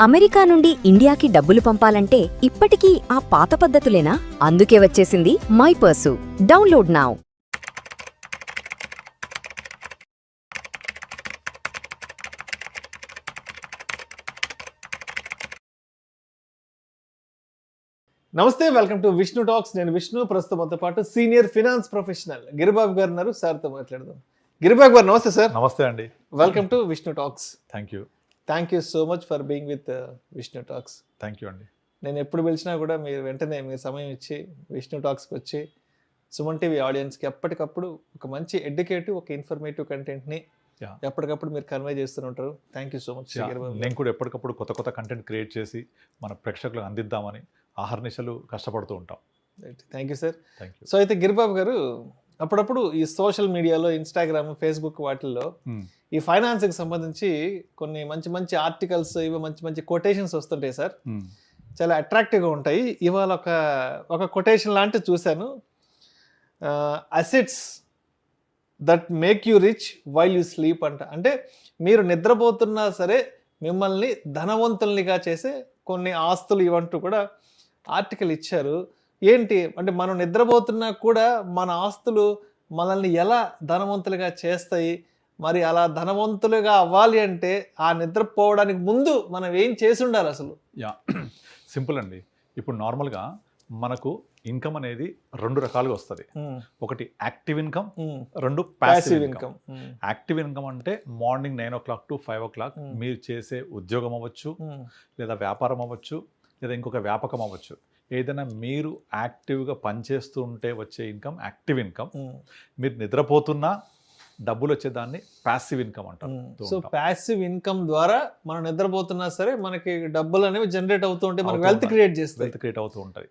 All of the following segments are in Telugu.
అమెరికా నుండి ఇండియాకి డబ్బులు పంపాలంటే ఇప్పటికీ ఆ పాత పద్ధతులేనా? అందుకే వచ్చేసింది మై పర్సు. Download now. నమస్తే, వెల్కమ్ టు విష్ణు టాక్స్. నేను విష్ణు. ప్రస్తుతంతో పాటు సీనియర్ ఫినాన్స్ ప్రొఫెషనల్ గిరిబాబు గారు ఉన్నారు. సార్తో మాట్లాడదాం. గిరిబాబు గారు నమస్తే సార్. నమస్తే అండి. Welcome to Vishnu talks. Thank you so much for being with Vishnu talks. Thank you అండి. నేను ఎప్పుడు పిలిచినా కూడా మీరు వెంటనే మీరు సమయం ఇచ్చి విష్ణు టాక్స్కి వచ్చి సుమన్ టీవీ ఆడియన్స్కి ఎప్పటికప్పుడు ఒక మంచి ఎడ్యుకేటివ్, ఒక ఇన్ఫర్మేటివ్ కంటెంట్ని ఎప్పటికప్పుడు మీరు కన్వే చేస్తుంటారు. Thank you so much Giribabu. నేను కూడా ఎప్పటికప్పుడు కొత్త కొత్త కంటెంట్ క్రియేట్ చేసి మన ప్రేక్షకులకు అందిద్దామని ఆహర్నిశలు కష్టపడుతూ ఉంటాం. Thank you sir. Thank you. So అయితే గిరిబాబు గారు, అప్పుడప్పుడు ఈ సోషల్ మీడియాలో, ఇన్స్టాగ్రామ్, ఫేస్బుక్ వాటిల్లో ఈ ఫైనాన్స్కి సంబంధించి కొన్ని మంచి మంచి ఆర్టికల్స్, ఇవి మంచి మంచి కొటేషన్స్ వస్తుంటాయి సార్. చాలా అట్రాక్టివ్గా ఉంటాయి. ఇవాళ ఒక కొటేషన్ లాంటివి చూశాను. Assets that make you rich while you sleep అంటే మీరు నిద్రపోతున్నా సరే మిమ్మల్ని ధనవంతుల్నిగా చేసే కొన్ని ఆస్తులు ఇవంటూ కూడా ఆర్టికల్ ఇచ్చారు. ఏంటి అంటే, మనం నిద్రపోతున్నా కూడా మన ఆస్తులు మనల్ని ఎలా ధనవంతులుగా చేస్తాయి? మరి అలా ధనవంతులుగా అవ్వాలి అంటే ఆ నిద్రపోవడానికి ముందు మనం ఏం చేసి ఉండాలి అసలు? సింపుల్ అండి. ఇప్పుడు నార్మల్గా మనకు ఇన్కమ్ అనేది రెండు రకాలుగా వస్తుంది. ఒకటి యాక్టివ్ ఇన్కమ్, రెండు ప్యాసివ్ ఇన్కమ్. యాక్టివ్ ఇన్కమ్ అంటే మార్నింగ్ 9 o'clock to 5 o'clock మీరు చేసే ఉద్యోగం అవ్వచ్చు, లేదా వ్యాపారం అవ్వచ్చు, లేదా ఇంకొక వ్యాపకం అవ్వచ్చు. ఏదైనా మీరు యాక్టివ్గా పనిచేస్తూ ఉంటే వచ్చే ఇన్కమ్ యాక్టివ్ ఇన్కమ్. మీరు నిద్రపోతున్నా డబ్బులు వచ్చేదాన్ని ప్యాసివ్ ఇన్కమ్ అంటారు. సో ప్యాసివ్ ఇన్కమ్ ద్వారా మనం నిద్రపోతున్నా సరే మనకి డబ్బులు అనేవి జనరేట్ అవుతూ ఉంటాయి, మనకి వెల్త్ క్రియేట్ అవుతూ ఉంటుంది.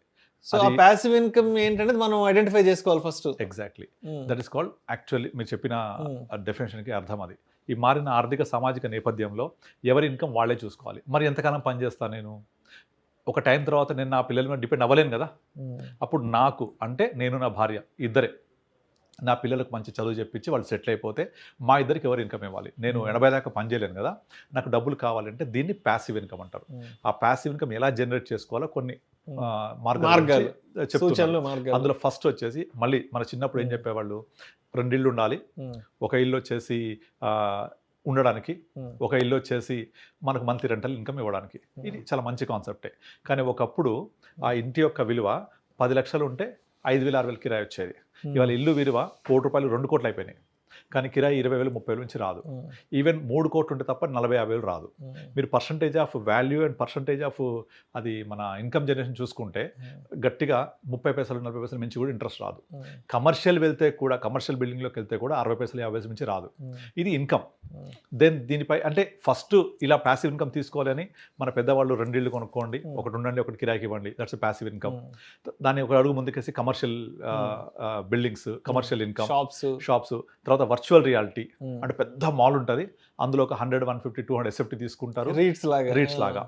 సో ఆ ప్యాసివ్ ఇన్కమ్ ఏంటంటే మనం ఐడెంటిఫై చేసుకోవాలి first. Exactly, that is called. Actually మీరు చెప్పిన డెఫినేషన్కి అర్థం అది. ఈ మారిన ఆర్థిక సామాజిక నేపథ్యంలో ఎవరి ఇన్కమ్ వాళ్ళే చూసుకోవాలి. మరి ఎంతకాలం పనిచేస్తాను నేను? ఒక టైం తర్వాత నేను నా పిల్లల మీద డిపెండ్ అవ్వలేను కదా. అప్పుడు నాకు అంటే నేను, నా భార్య ఇద్దరే, నా పిల్లలకు మంచి చదువు చెప్పించి వాళ్ళు సెటిల్ అయిపోతే మా ఇద్దరికి ఎవరు ఇన్కమ్ ఇవ్వాలి? నేను 80 దాకా పని చేయలేను కదా. నాకు డబ్బులు కావాలంటే దీన్ని ప్యాసివ్ ఇన్కమ్ అంటారు. ఆ ప్యాసివ్ ఇన్కమ్ ఎలా జనరేట్ చేసుకోవాలో కొన్ని మార్గాలు చెప్తున్నారు. అందులో ఫస్ట్ వచ్చేసి, మళ్ళీ మన చిన్నప్పుడు ఏం చెప్పేవాళ్ళు, 2 ఇళ్ళు ఉండాలి. ఒక ఇల్లు వచ్చేసి ఉండడానికి, ఒక ఇల్లు వచ్చేసి మనకు మంత్లీ రెంటల్ ఇన్కమ్ ఇవ్వడానికి. ఇది చాలా మంచి కాన్సెప్టే. కానీ ఒకప్పుడు ఆ ఇంటి యొక్క విలువ 10 లక్షలు ఉంటే 5,000-6,000 కిరాయి వచ్చేది. ఇవాళ ఇల్లు విలువ 1 కోటి రూపాయలు, 2 కోట్లు అయిపోయినాయి. కానీ కిరాయి 20,000-30,000 నుంచి రాదు. ఈవెన్ 3 కోట్లు ఉంటే తప్ప 40,000-50,000 రాదు. మీరు percentage of value and percentage of అది మన ఇన్కమ్ జనరేషన్ చూసుకుంటే గట్టిగా 30 పైసలు 40 పైసలు మించి కూడా ఇంట్రెస్ట్ రాదు. కమర్షియల్ వెళ్తే కూడా, కమర్షియల్ బిల్డింగ్లోకి వెళ్తే కూడా 60 పైసలు 50 పైసలు మించి రాదు. ఇది ఇన్కమ్. దెన్ దీనిపై అంటే ఫస్ట్ ఇలా ప్యాసివ్ ఇన్కమ్ తీసుకోవాలని మన పెద్దవాళ్ళు 2 ఇళ్ళు కొనుక్కోండి, ఒకటి ఉండండి, ఒకటి కిరాయికి ఇవ్వండి, దట్స్ ప్యాసివ్ ఇన్కమ్. దాన్ని ఒక అడుగు ముందుకేసి commercial buildings, commercial income, shops, తర్వాత వర్చువల్ రియాలిటీ అంటే పెద్ద మాల్ ఉంటుంది, అందులో ఒక 100, 150, 200 ఎస్ఎఫ్టీ తీసుకుంటారు, రీట్స్ లాగా.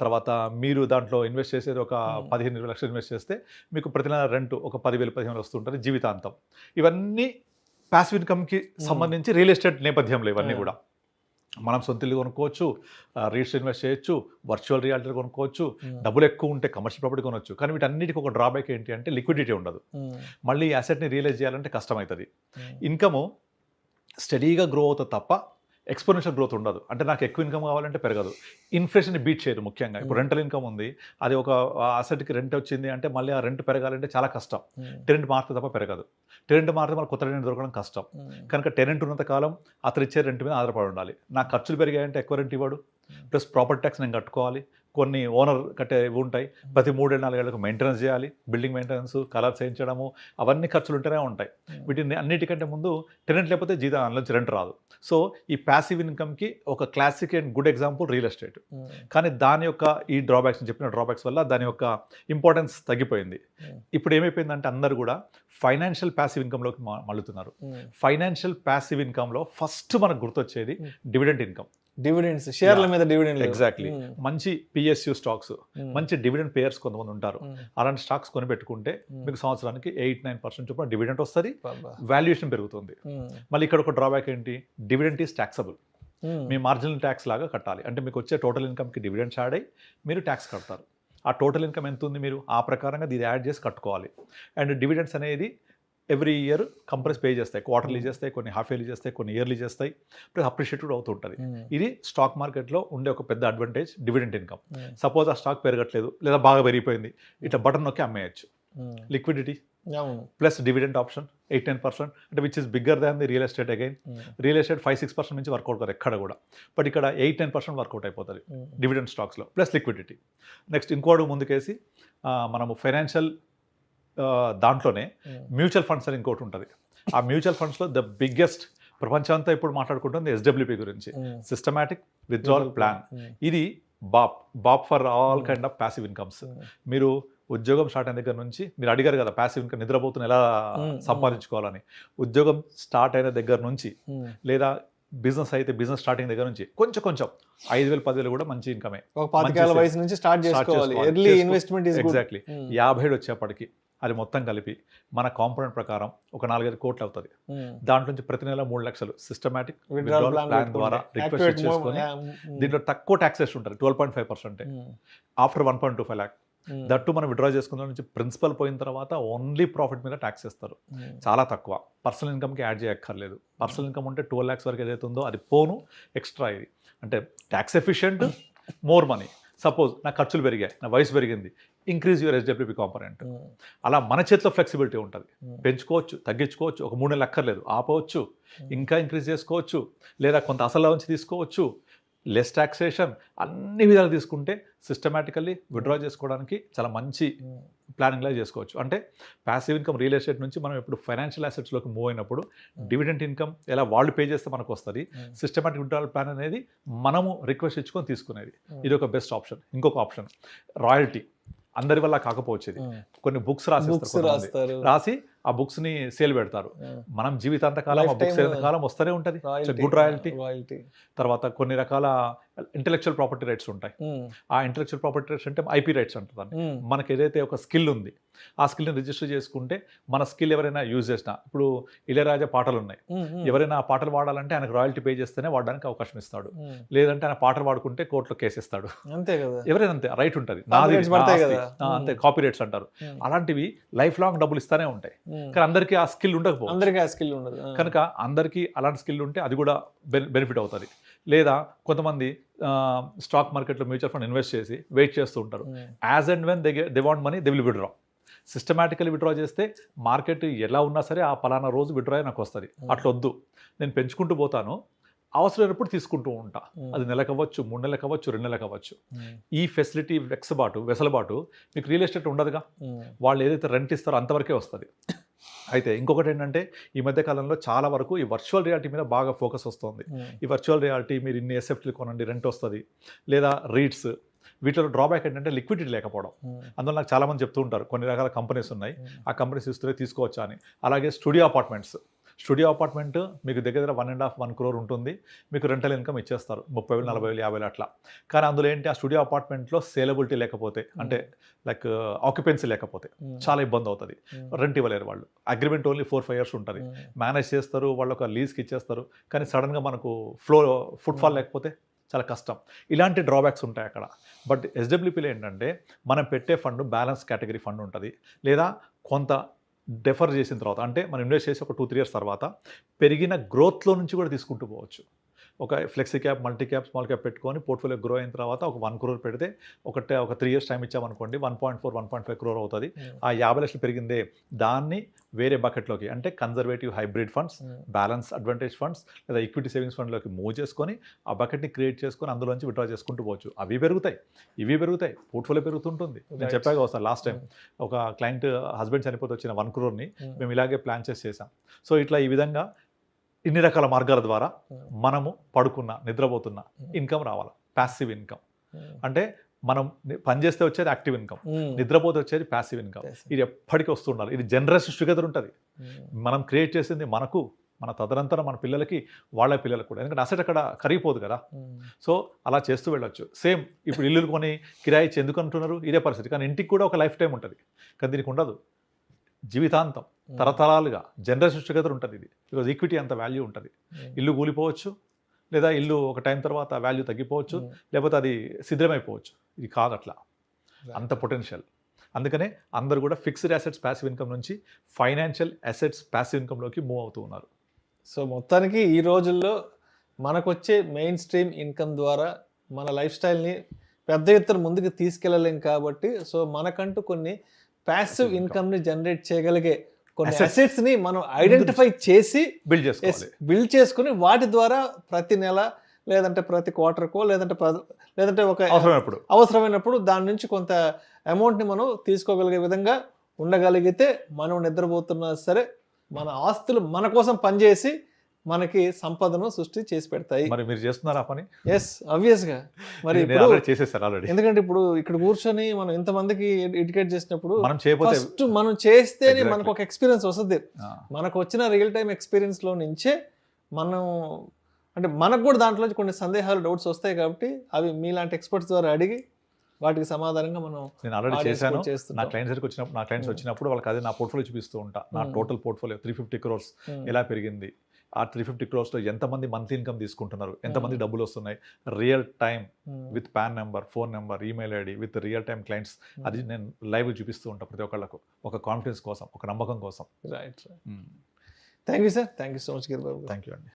తర్వాత మీరు దాంట్లో ఇన్వెస్ట్ చేసేది ఒక 15-20 లక్షలు ఇన్వెస్ట్ చేస్తే మీకు ప్రతి నెల రెంట్ ఒక 10,000-15,000 వస్తుంటుంది జీవితాంతం. ఇవన్నీ ప్యాసివ్ ఇన్కమ్కి సంబంధించి రియల్ ఎస్టేట్ నేపథ్యంలో ఇవన్నీ కూడా. మనం సొంత ఇల్లు కొనుక్కోవచ్చు, రీట్స్ ఇన్వెస్ట్ చేయొచ్చు, వర్చువల్ రియాలిటీ కొనుక్కోవచ్చు, డబ్బులు ఎక్కువ ఉంటే కమర్షియల్ ప్రాపర్టీ కొనవచ్చు. కానీ వీటన్నిటికీ ఒక డ్రాబ్యాక్ ఏంటి అంటే లిక్విడిటీ ఉండదు. మళ్ళీ ఈ అసెట్ని రియలైజ్ చేయాలంటే కష్టమవుతుంది. ఇన్కము స్టడీగా గ్రో అవుతుంది తప్ప ఎక్స్పోనెన్షియల్ గ్రోత్ ఉండదు. అంటే నాకు ఎక్కువ ఇన్కమ్ కావాలంటే పెరగదు. ఇన్ఫ్లేషన్ని బీట్ చేయదు. ముఖ్యంగా ఇప్పుడు రెంటల్ ఇన్కమ్ ఉంది, అది ఒక అసెట్కి రెంట్ వచ్చింది అంటే మళ్ళీ ఆ రెంట్ పెరగాలంటే చాలా కష్టం. టెనెంట్ మారితే తప్ప పెరగదు. టెనెంట్ మారితే మళ్ళీ కొత్త టెనెంట్ దొరకడం కష్టం. కనుక టెనెంట్ ఉన్నంత కాలం అతను ఇచ్చే రెంట్ మీద ఆధారపడి ఉండాలి. నా ఖర్చులు పెరిగాయంటే ఎక్కువ రెంట్ ఇవ్వడు, ప్లస్ ప్రాపర్టీ ట్యాక్స్ నేను కట్టుకోవాలి, కొన్ని ఓనర్ కట్టే ఉంటాయి, ప్రతి 3-4 ఏళ్ళకు మెయింటెనెన్స్ చేయాలి, బిల్డింగ్ మెయింటెనెన్స్, కలర్స్ వేయించడము, అవన్నీ ఖర్చులు ఉంటూనే ఉంటాయి. వీటిని అన్నిటికంటే ముందు టెనెంట్ లేకపోతే జీతం అందులోంచి రెంట్ రాదు. సో ఈ ప్యాసివ్ ఇన్కమ్కి ఒక classic and good example real estate. కానీ దాని యొక్క ఈ డ్రాబ్యాక్స్, చెప్పిన డ్రాబ్యాక్స్ వల్ల దాని యొక్క ఇంపార్టెన్స్ తగ్గిపోయింది. ఇప్పుడు ఏమైపోయిందంటే అందరూ కూడా ఫైనాన్షియల్ ప్యాసివ్ ఇన్కమ్లోకి మళ్ళుతున్నారు. ఫైనాన్షియల్ ప్యాసివ్ ఇన్కమ్లో ఫస్ట్ మనకు గుర్తొచ్చేది డివిడెండ్ ఇన్కమ్. డివిడెండ్స్, షేర్ల మీద డివిడెండ్. ఎగ్జాక్ట్లీ. మంచి పిఎస్యు స్టాక్స్, మంచి డివిడెండ్ పేయర్స్ కొంతమంది ఉంటారు. అలాంటి స్టాక్స్ కొని పెట్టుకుంటే మీకు సంవత్సరానికి 8-9% చొప్పున డివిడెండ్ వస్తుంది, వాల్యుయేషన్ పెరుగుతుంది. మళ్ళీ ఇక్కడ ఒక డ్రాబ్యాక్ ఏంటి, dividend is taxable. Me marginal tax లాగా కట్టాలి. అంటే మీకు వచ్చే టోటల్ ఇన్కమ్కి డివిడెండ్స్ యాడ్ అయ్యి మీరు ట్యాక్స్ కడతారు. ఆ టోటల్ ఇన్కమ్ ఎంత ఉంది మీరు ఆ ప్రకారంగా ఇది యాడ్ చేసి కట్టుకోవాలి. అండ్ డివిడెండ్స్ అనేది ఎవ్రీ ఇయర్ కంపెనీస్ పే చేస్తాయి, క్వార్టర్లీ చేస్తాయి, కొన్ని హాఫ్ ఇయర్లీ చేస్తాయి, కొన్ని ఇయర్లీ చేస్తాయి, ప్లస్ అప్రిషియేట్ కూడా అవుతుంటుంది. ఇది స్టాక్ మార్కెట్లో ఉండే ఒక పెద్ద అడ్వాంటేజ్ డివిడెంట్ ఇన్కమ్. సపోజ్ ఆ స్టాక్ పెరగట్లేదు లేదా బాగా పెరిగిపోయింది, ఇట్లా బటన్ నొక్కి అమ్మేయచ్చు. లిక్విడిటీ ప్లస్ డివిడెంట్ ఆప్షన్ 8-10%, అంటే which is bigger than the real estate. Again real estate 5-6% నుంచి వర్కౌట్ కాదు ఎక్కడ కూడా, బట్ ఇక్కడ 8-10% వర్కౌట్ అయిపోతుంది డివిడెంట్ స్టాక్స్లో, ప్లస్ లిక్విడిటీ. నెక్స్ట్ ఇంకోటి ముందుకేసి మనము ఫైనాన్షియల్ దాంట్లోనే మ్యూచువల్ ఫండ్స్ అని ఇంకోటి ఉంటుంది. ఆ మ్యూచువల్ ఫండ్స్లో ద బిగ్గెస్ట్ ప్రపంచం అంతా ఇప్పుడు మాట్లాడుకుంటుంది SWP గురించి, సిస్టమాటిక్ విత్డ్రావల్ ప్లాన్. ఇది బాప్ for all kind of passive incomes. మీరు ఉద్యోగం స్టార్ట్ అయిన దగ్గర నుంచి మీరు అడిగారు కదా ప్యాసివ్ ఇన్కమ్ నిద్రపోతున్న ఎలా సంపాదించుకోవాలని. ఉద్యోగం స్టార్ట్ అయిన దగ్గర నుంచి లేదా బిజినెస్ అయితే బిజినెస్ స్టార్టింగ్ దగ్గర నుంచి కొంచెం 5,000-10,000 కూడా మంచి ఇన్కమే. వయసు నుంచి స్టార్ట్ చేసుకోవాలి. Early investment is good. Exactly. 50 వచ్చేప్పటికి అది మొత్తం కలిపి మన కాంపోనెంట్ ప్రకారం ఒక 4-5 కోట్లు అవుతుంది. దాంట్లో నుంచి ప్రతి నెల 3 లక్షలు సిస్టమాటిక్ విత్డ్రావల్ ప్లాన్ ద్వారా రిక్వెస్ట్ చేసుకొని దీంట్లో తక్కువ ట్యాక్సెస్ ఉంటుంది, 12.5%. ఆఫ్టర్ 1.25 lakh దట్టు మనం విత్డ్రా చేసుకున్న నుంచి ప్రిన్సిపల్ పోయిన తర్వాత ఓన్లీ ప్రాఫిట్ మీద ట్యాక్స్ ఇస్తారు, చాలా తక్కువ. పర్సనల్ ఇన్కమ్కి యాడ్ చేయక్కర్లేదు. పర్సనల్ ఇన్కమ్ ఉంటే 12 lakhs వరకు ఏదైతే ఉందో అది పోను ఎక్స్ట్రా. ఇది అంటే tax efficient, more money. Suppose నా ఖర్చులు పెరిగాయి, నా వయసు పెరిగింది, ఇంక్రీజ్ యువర్ SWP కాంపోనెంట్. అలా మన చేతిలో ఫ్లెక్సిబిలిటీ ఉంటుంది, పెంచుకోవచ్చు, తగ్గించుకోవచ్చు, ఒక 3 నెలలు అక్కర్లేదు, ఆపవచ్చు, ఇంకా ఇంక్రీజ్ చేసుకోవచ్చు, లేదా కొంత అసలు నుంచి తీసుకోవచ్చు, లెస్ టాక్సేషన్, అన్ని విధాలు తీసుకుంటే సిస్టమేటికల్లీ విత్డ్రా చేసుకోవడానికి చాలా మంచి ప్లానింగ్లా చేసుకోవచ్చు. అంటే ప్యాసివ్ ఇన్కమ్ రియల్ ఎస్టేట్ నుంచి మనం ఇప్పుడు ఫైనాన్షియల్ అసెట్స్లోకి మూవ్ అయినప్పుడు డివిడెంట్ ఇన్కమ్ ఎలా వాళ్ళు పే చేస్తే మనకు వస్తుంది, సిస్టమేటిక్ విత్డ్రావల్ ప్లాన్ అనేది మనము రిక్వెస్ట్ ఇచ్చుకొని తీసుకునేది. ఇది ఒక బెస్ట్ ఆప్షన్. ఇంకొక ఆప్షన్ రాయల్టీ. అందరి వల్ల కాకపోవచ్చు, ఇది కొన్ని బుక్స్ రాసిస్తారు, రాసి ఆ బుక్స్ ని సేల్ పెడతారు. మనం జీవితాంతకాలం ఆ బుక్స్ కాలం వస్తూనే ఉంటుంది, గుడ్ రాయల్టీ. తర్వాత కొన్ని రకాల ఇంటెలెక్చువల్ ప్రాపర్టీ రైట్స్ ఉంటాయి. ఆ ఇంటెలెక్చువల్ ప్రాపర్టీ రైట్స్ అంటే IP రైట్స్ అంటుంది. మనకి ఏదైతే ఒక స్కిల్ ఉంది ఆ స్కిల్ని రిజిస్టర్ చేసుకుంటే మన స్కిల్ ఎవరైనా యూజ్ చేసినా, ఇప్పుడు ఇళయరాజా పాటలు ఉన్నాయి, ఎవరైనా ఆ పాటలు వాడాలంటే ఆయనకు రాయల్టీ పే చేస్తేనే వాడడానికి అవకాశం ఇస్తాడు, లేదంటే ఆయన పాటలు వాడుకుంటే కోర్టులో కేసు ఇస్తాడు. అంతే కదా, ఎవరైనా అంతే, రైట్ ఉంటుంది, అంతే, కాపీ రైట్స్ అంటారు. అలాంటివి లైఫ్ లాంగ్ డబ్బులు ఇస్తానే ఉంటాయి. కానీ అందరికీ ఆ స్కిల్ ఉండకపోవచ్చు, కనుక అందరికీ అలాంటి స్కిల్ ఉంటే అది కూడా బెనిఫిట్ అవుతుంది. లేదా కొంతమంది స్టాక్ మార్కెట్లో మ్యూచువల్ ఫండ్ ఇన్వెస్ట్ చేసి వెయిట్ చేస్తూ ఉంటారు. As and when they want money they will withdraw. Systematically withdraw చేస్తే మార్కెట్ ఎలా ఉన్నా సరే ఆ పలానా రోజు విత్డ్రా నాకు వస్తుంది. అట్లా వద్దు, నేను పెంచుకుంటూ పోతాను, అవసరమైనప్పుడు తీసుకుంటూ ఉంటా. అది నెలకు అవ్వచ్చు, 3 నెలలకు అవ్వచ్చు, 2 నెలలకు అవ్వచ్చు. ఈ ఫెసిలిటీ వెసలుబాటు మీకు రియల్ ఎస్టేట్ ఉండదుగా. వాళ్ళు ఏదైతే రెంట్ ఇస్తారో అంతవరకే వస్తుంది. అయితే ఇంకొకటి ఏంటంటే ఈ మధ్య కాలంలో చాలా వరకు ఈ వర్చువల్ రియాలిటీ మీద బాగా ఫోకస్ వస్తుంది. ఈ వర్చువల్ రియాలిటీ మీరు ఇన్ని SFTలు కొనండి, రెంట్ వస్తుంది, లేదా రీట్స్. వీటిలో డ్రాబ్యాక్ ఏంటంటే లిక్విడిటీ లేకపోవడం. అందులో నాకు చాలామంది చెప్తూ ఉంటారు కొన్ని రకాల కంపెనీస్ ఉన్నాయి, ఆ కంపెనీస్ ఇస్తే తీసుకోవచ్చా అని. అలాగే స్టూడియో అపార్ట్మెంట్ మీకు దగ్గర 1.5-1 crore ఉంటుంది, మీకు రెంటల్ ఇన్కమ్ ఇచ్చేస్తారు 30,000, 40,000, 50,000 అట్లా. కానీ అందులో ఏంటి, ఆ స్టూడియో అపార్ట్మెంట్లో సేలబిలిటీ లేకపోతే, అంటే లైక్ ఆక్యుపెన్సీ లేకపోతే చాలా ఇబ్బంది అవుతుంది. రెంట్ ఇవ్వలేరు వాళ్ళు. అగ్రిమెంట్ ఓన్లీ 4-5 years ఉంటుంది, మేనేజ్ చేస్తారు, వాళ్ళు ఒక లీజ్కి ఇచ్చేస్తారు. కానీ సడన్గా మనకు ఫుట్ఫాల్ లేకపోతే చాలా కష్టం. ఇలాంటి డ్రాబ్యాక్స్ ఉంటాయి అక్కడ. బట్ SWPలో ఏంటంటే మనం పెట్టే ఫండ్ బ్యాలెన్స్ కేటగిరీ ఫండ్ ఉంటుంది, లేదా కొంత డెఫర్ చేసిన తర్వాత, అంటే మనం ఇన్వెస్ట్ చేసి ఒక 2-3 years తర్వాత పెరిగిన గ్రోత్లో నుంచి కూడా తీసుకుంటూ పోవచ్చు. ఒక flexi cap, multi cap, small cap పెట్టుకొని పోర్ట్ఫోలియో గ్రో అయిన తర్వాత ఒక 1 crore పెడితే ఒక 3 years టైం ఇచ్చామనుకోండి 1.4-1.5 crore అవుతుంది. ఆ 50 లక్షలు పెరిగిందే దాన్ని వేరే బకెట్లోకి, అంటే conservative hybrid funds, balance advantage funds, లేదా ఈక్విటీ సేవింగ్స్ ఫండ్లోకి మూవ్ చేసుకొని ఆ బకెట్ని క్రియేట్ చేసుకొని అందులోంచి విత్డ్రా చేసుకుంటూ పోవచ్చు. అవి పెరుగుతాయి, ఇవి పెరుగుతాయి, పోర్ట్ఫోలియో పెరుగుతుంటుంది. నేను చెప్పాక వస్తాను, లాస్ట్ టైం ఒక క్లయింట్ హస్బెండ్ చనిపోతే వచ్చిన 1 crore మేము ఇలాగే ప్లాన్ చేసాం. సో ఇట్లా ఈ విధంగా ఇన్ని రకాల మార్గాల ద్వారా మనము నిద్రపోతున్న ఇన్కమ్ రావాలి. ప్యాసివ్ ఇన్కమ్ అంటే మనం పనిచేస్తే వచ్చేది యాక్టివ్ ఇన్కమ్, నిద్రపోతే వచ్చేది ప్యాసివ్ ఇన్కమ్. ఇది ఎప్పటికీ వస్తుండాలి. ఇది జనరేషన్స్ టుగెదర్ ఉంటుంది. మనం క్రియేట్ చేసింది మనకు, మన తదనంతరం మన పిల్లలకి, వాళ్ళ పిల్లలకు కూడా. ఎందుకంటే అసెట్ అక్కడ కరిగిపోదు కదా. సో అలా చేస్తూ వెళ్ళొచ్చు. సేమ్ ఇప్పుడు ఇల్లులు కొని కిరాయి ఇచ్చి ఎందుకు అంటున్నారు, ఇదే పరిస్థితి. కానీ ఇంటికి కూడా ఒక లైఫ్ టైం ఉంటుంది, కానీ దీనికి ఉండదు. జీవితాంతం, తరతరాలుగా జనరేషన్ టుగెదర్ ఉంటుంది ఇది. బికాజ్ ఈక్విటీ అంత వాల్యూ ఉంటుంది. ఇల్లు కూలిపోవచ్చు, లేదా ఇల్లు ఒక టైం తర్వాత వాల్యూ తగ్గిపోవచ్చు, లేకపోతే అది శిథిలమైపోవచ్చు. ఇది కాదు అట్లా, అంత పొటెన్షియల్. అందుకనే అందరూ కూడా ఫిక్స్డ్ అసెట్స్ ప్యాసివ్ ఇన్కమ్ నుంచి ఫైనాన్షియల్ అసెట్స్ ప్యాసివ్ ఇన్కమ్లోకి మూవ్ అవుతూ ఉన్నారు. సో మొత్తానికి ఈ రోజుల్లో మనకొచ్చే మెయిన్ స్ట్రీమ్ ఇన్కమ్ ద్వారా మన లైఫ్ స్టైల్ని పెద్ద ఎత్తున ముందుకు తీసుకెళ్ళలేం కాబట్టి, సో మనకంటూ కొన్ని ప్యాసివ్ ఇన్కమ్ని జనరేట్ చేయగలిగే కొన్ని అసెట్స్ని మనం ఐడెంటిఫై చేసి బిల్డ్ చేసుకుని వాటి ద్వారా ప్రతి నెల లేదంటే ప్రతి క్వార్టర్కో లేదంటే ఒక అవసరమైనప్పుడు దాని నుంచి కొంత అమౌంట్ని మనం తీసుకోగలిగే విధంగా ఉండగలిగితే మనం నిద్రపోతున్నా సరే మన ఆస్తులు మన కోసం పనిచేసి మనకి సంపదను సృష్టి చేసి పెడతాయి. మరి మీరు చేస్తున్నారా పని? ఎస్, ఆబ్వియస్గా. మరి చేసేసారు ఆల్రెడీ. ఎందుకంటే ఇప్పుడు ఇక్కడ కూర్చొని మనం ఇంతమందికి ఎడ్యుకేట్ చేసినప్పుడు ఫస్ట్ మనం చేస్తేనే మనకు ఒక ఎక్స్పీరియన్స్ వస్తుంది. మనకు వచ్చిన రియల్ టైం ఎక్స్పీరియన్స్ లో నుంచే మనం అంటే మనకు కూడా దాంట్లో కొన్ని సందేహాలు, డౌట్స్ వస్తాయి కాబట్టి అవి మీలాంటి ఎక్స్పర్ట్స్ ద్వారా అడిగి వాటికి సమాధానంగా నేను ఆల్రెడీ చేశాను. నా క్లయింట్స్ వచ్చినప్పుడు వాళ్ళకి అదే నా పోర్ట్ఫోలియో చూపిస్తూ ఉంటా. నా టోటల్ పోర్ట్ఫోలియో 350 crores ఎలా పెరిగింది, ఆ 350 crores ఎంతమంది మంత్లీ ఇన్కమ్ తీసుకుంటున్నారు, ఎంతమంది డబ్బులు వస్తున్నాయి, real time with pan number, phone number, email ID with real time clients, అది నేను లైవ్ చూపిస్తూ ఉంటాను ప్రతి ఒక్కళ్ళకు, ఒక కాన్ఫిడెన్స్ కోసం, ఒక నమ్మకం కోసం. Right. Thank you sir, thank you so much Giribabu. Thank you అండి.